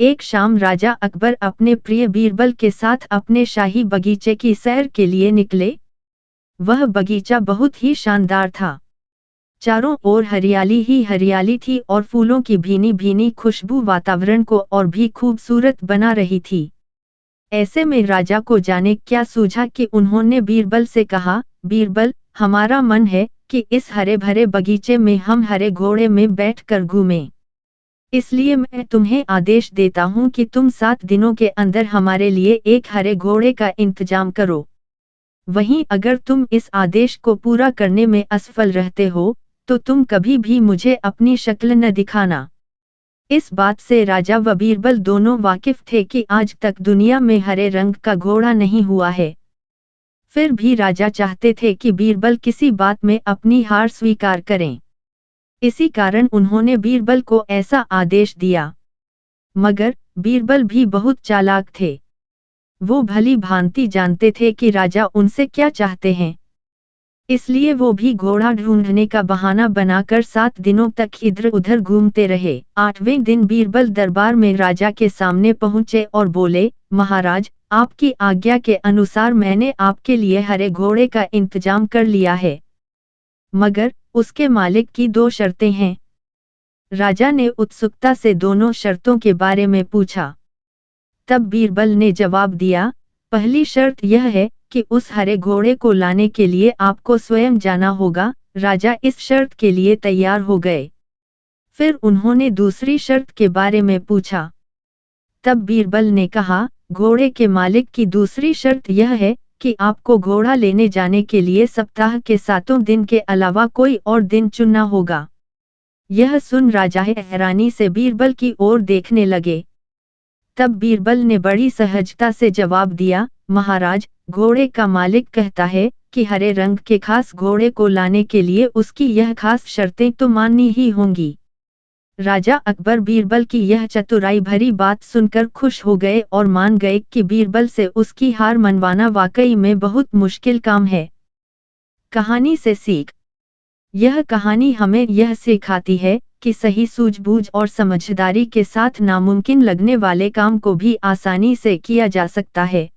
एक शाम राजा अकबर अपने प्रिय बीरबल के साथ अपने शाही बगीचे की सैर के लिए निकले। वह बगीचा बहुत ही शानदार था। चारों ओर हरियाली ही हरियाली थी और फूलों की भीनी भीनी खुशबू वातावरण को और भी खूबसूरत बना रही थी। ऐसे में राजा को जाने क्या सूझा कि उन्होंने बीरबल से कहा, बीरबल, हमारा मन है कि इस हरे भरे बगीचे में हम हरे घोड़े में बैठकर घूमें। इसलिए मैं तुम्हें आदेश देता हूँ कि तुम 7 दिनों के अंदर हमारे लिए एक हरे घोड़े का इंतजाम करो। वहीं अगर तुम इस आदेश को पूरा करने में असफल रहते हो, तो तुम कभी भी मुझे अपनी शक्ल न दिखाना। इस बात से राजा व बीरबल दोनों वाकिफ थे कि आज तक दुनिया में हरे रंग का घोड़ा नहीं हुआ है। फिर भी राजा चाहते थे कि बीरबल किसी बात में अपनी हार स्वीकार करें। इसी कारण उन्होंने बीरबल को ऐसा आदेश दिया। मगर बीरबल भी बहुत चालाक थे। वो भली भांति जानते थे कि राजा उनसे क्या चाहते हैं। इसलिए वो भी घोड़ा ढूंढने का बहाना बनाकर 7 दिनों तक इधर उधर घूमते रहे। 8वें दिन बीरबल दरबार में राजा के सामने पहुंचे और बोले, महाराज, आपकी आज्ञा के अनुसार मैंने आपके लिए हरे घोड़े का इंतजाम कर लिया है। मगर उसके मालिक की 2 शर्तें हैं। राजा ने उत्सुकता से दोनों शर्तों के बारे में पूछा। तब बीरबल ने जवाब दिया, पहली शर्त यह है कि उस हरे घोड़े को लाने के लिए आपको स्वयं जाना होगा। राजा इस शर्त के लिए तैयार हो गए। फिर उन्होंने दूसरी शर्त के बारे में पूछा। तब बीरबल ने कहा, घोड़े के मालिक की दूसरी शर्त यह है कि आपको घोड़ा लेने जाने के लिए सप्ताह के 7 दिन के अलावा कोई और दिन चुनना होगा। यह सुन राजा हैरानी से बीरबल की ओर देखने लगे। तब बीरबल ने बड़ी सहजता से जवाब दिया, महाराज, घोड़े का मालिक कहता है कि हरे रंग के खास घोड़े को लाने के लिए उसकी यह खास शर्तें तो माननी ही होंगी। राजा अकबर बीरबल की यह चतुराई भरी बात सुनकर खुश हो गए और मान गए कि बीरबल से उसकी हार मनवाना वाकई में बहुत मुश्किल काम है। कहानी से सीख। यह कहानी हमें यह सिखाती है कि सही सूझबूझ और समझदारी के साथ नामुमकिन लगने वाले काम को भी आसानी से किया जा सकता है।